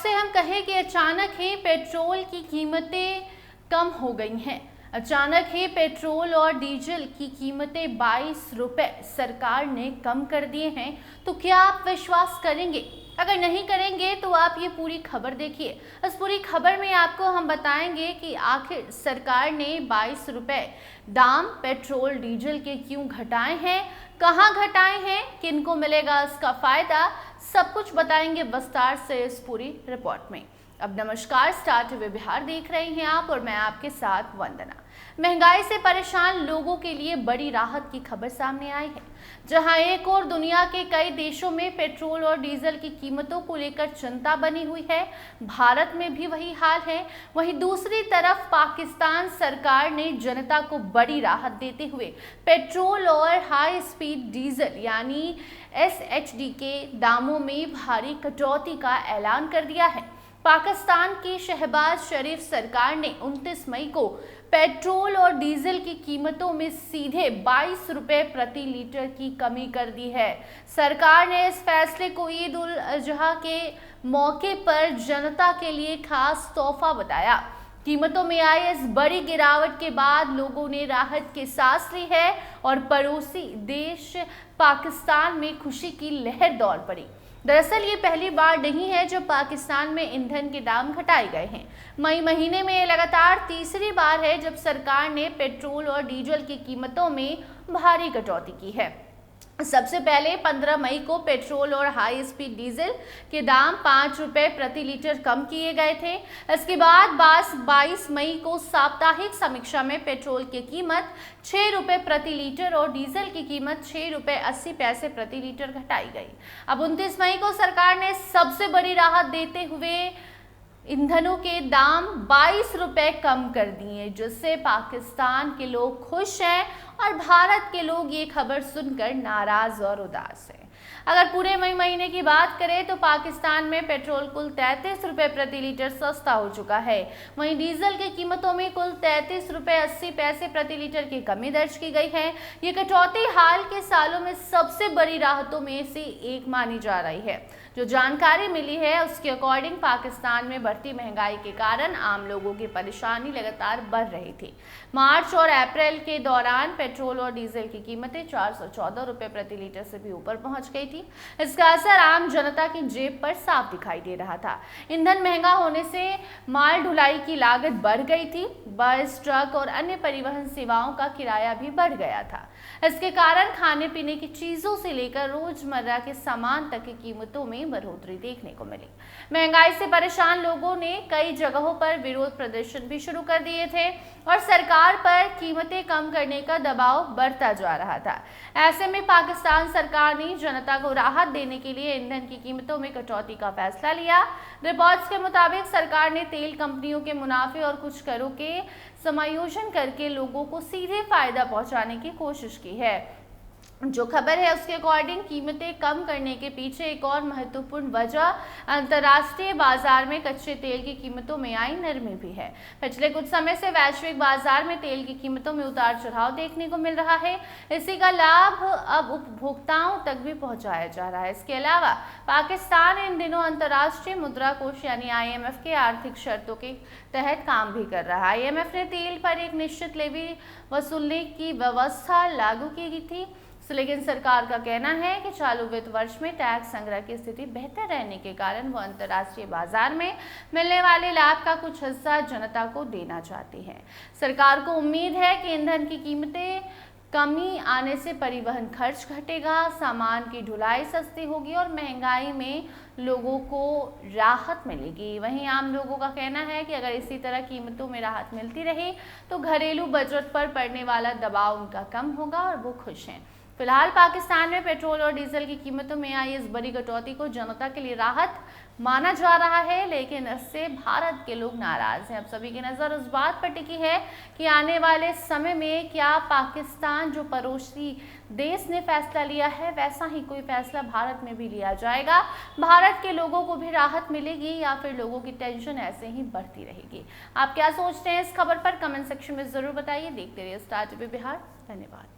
से हम कहें कि अचानक ही पेट्रोल की कीमतें कम हो गई हैं। अचानक ही पेट्रोल और डीजल की कीमतें 22 रुपए सरकार ने कम कर दिए हैं। तो क्या आप विश्वास करेंगे? अगर नहीं करेंगे तो आप ये पूरी खबर देखिए। इस पूरी खबर में आपको हम बताएंगे कि आखिर सरकार ने 22 रुपए दाम पेट्रोल डीजल के क्यों घटाए हैं, कहां घटाए हैं, किनको मिलेगा इसका फायदा, सब कुछ बताएंगे विस्तार से इस पूरी रिपोर्ट में। अब नमस्कार, स्टार टीवी बिहार देख रहे हैं आप और मैं आपके साथ वंदना। महंगाई से परेशान लोगों के लिए बड़ी राहत की खबर सामने आई है। जहां एक और दुनिया के कई देशों में पेट्रोल और डीजल की कीमतों को लेकर चिंता बनी हुई है, भारत में भी वही हाल है। वहीं दूसरी तरफ पाकिस्तान सरकार ने जनता को बड़ी राहत देते हुए पेट्रोल और हाई स्पीड डीजल यानी SHD के दामों में भारी कटौती का ऐलान कर दिया है। पाकिस्तान की शहबाज शरीफ सरकार ने 29 मई को पेट्रोल और डीजल की कीमतों में सीधे 22 रुपए प्रति लीटर की कमी कर दी है। सरकार ने इस फैसले को ईद उल अजहा के मौके पर जनता के लिए खास तोहफा बताया। कीमतों में आई इस बड़ी गिरावट के बाद लोगों ने राहत की सांस ली है और पड़ोसी देश पाकिस्तान में खुशी की लहर दौड़ पड़ी। दरअसल ये पहली बार नहीं है जब पाकिस्तान में ईंधन के दाम घटाए गए हैं। मई महीने में लगातार तीसरी बार है जब सरकार ने पेट्रोल और डीजल की कीमतों में भारी कटौती की है। सबसे पहले 15 मई को पेट्रोल और हाई स्पीड डीजल के दाम 5 रुपए प्रति लीटर कम किए गए थे। इसके बाद 22 मई को साप्ताहिक समीक्षा में पेट्रोल की कीमत 6 रुपए प्रति लीटर और डीजल की कीमत 6 रुपए 80 पैसे प्रति लीटर घटाई गई। अब 29 मई को सरकार ने सबसे बड़ी राहत देते हुए ईंधनों के दाम 22 रुपए कम कर दिए, जिससे पाकिस्तान के लोग खुश हैं और भारत के लोग ये खबर सुनकर नाराज और उदास हैं। अगर पूरे मई महीने की बात करें तो पाकिस्तान में पेट्रोल कुल 33 रुपए प्रति लीटर सस्ता हो चुका है। वहीं डीजल की कीमतों में कुल 33 रुपए 80 पैसे प्रति लीटर की कमी दर्ज की गई है। ये कटौती हाल के सालों में सबसे बड़ी राहतों में से एक मानी जा रही है। जो जानकारी मिली है उसके अकॉर्डिंग पाकिस्तान में बढ़ती महंगाई के कारण आम लोगों की परेशानी लगातार बढ़ रही थी। मार्च और अप्रैल के दौरान पेट्रोल और डीजल की कीमतें 414 रुपए प्रति लीटर से भी ऊपर पहुंच गई थी। इसका असर आम जनता की जेब पर साफ दिखाई दे रहा था। ईंधन महंगा होने से माल ढुलाई की लागत बढ़ गई थी। बस, ट्रक और अन्य परिवहन सेवाओं का किराया भी बढ़ गया था। इसके कारण खाने पीने की चीजों से लेकर रोजमर्रा के सामान तक की कीमतों में बढ़ोतरी देखने को मिली। महंगाई से परेशान लोगों ने कई जगहों पर विरोध प्रदर्शन भी शुरू कर दिए थे और सरकार पर कीमतें कम करने का दबाव बढ़ता जा रहा था। ऐसे में पाकिस्तान सरकार ने जनता को राहत देने के लिए ईंधन की कीमतों में कटौती का फैसला लिया। रिपोर्ट्स के मुताबिक सरकार ने तेल कंपनियों के मुनाफे और कुछ करों के समायोजन करके लोगों को सीधे फायदा पहुंचाने की कोशिश की है। जो खबर है उसके अकॉर्डिंग कीमतें कम करने के पीछे एक और महत्वपूर्ण वजह अंतर्राष्ट्रीय बाजार में कच्चे तेल की कीमतों में आई नरमी भी है। पिछले कुछ समय से वैश्विक बाजार में तेल की कीमतों में उतार चढ़ाव देखने को मिल रहा है। इसी का लाभ अब उपभोक्ताओं तक भी पहुंचाया जा रहा है। इसके अलावा पाकिस्तान इन दिनों अंतर्राष्ट्रीय मुद्रा कोष यानी IMF के आर्थिक शर्तों के तहत काम भी कर रहा है। IMF ने तेल पर एक निश्चित लेवी वसूलने की व्यवस्था लागू की थी, लेकिन सरकार का कहना है कि चालू वित्त वर्ष में टैक्स संग्रह की स्थिति बेहतर रहने के कारण वो अंतर्राष्ट्रीय बाजार में मिलने वाले लाभ का कुछ हिस्सा जनता को देना चाहती है। सरकार को उम्मीद है कि ईंधन की कीमतें कमी आने से परिवहन खर्च घटेगा, सामान की ढुलाई सस्ती होगी और महंगाई में लोगों को राहत मिलेगी। वहीं आम लोगों का कहना है कि अगर इसी तरह कीमतों में राहत मिलती रही तो घरेलू बजट पर पड़ने वाला दबाव उनका कम होगा और वो खुश हैं। फिलहाल पाकिस्तान में पेट्रोल और डीजल की कीमतों में आई इस बड़ी कटौती को जनता के लिए राहत माना जा रहा है, लेकिन इससे भारत के लोग नाराज हैं। अब सभी की नज़र उस बात पर टिकी है कि आने वाले समय में क्या पाकिस्तान जो पड़ोसी देश ने फैसला लिया है वैसा ही कोई फैसला भारत में भी लिया जाएगा। भारत के लोगों को भी राहत मिलेगी या फिर लोगों की टेंशन ऐसे ही बढ़ती रहेगी। आप क्या सोचते हैं इस खबर पर? कमेंट सेक्शन में जरूर बताइए। देखते रहिए स्टार टीवी बिहार। धन्यवाद।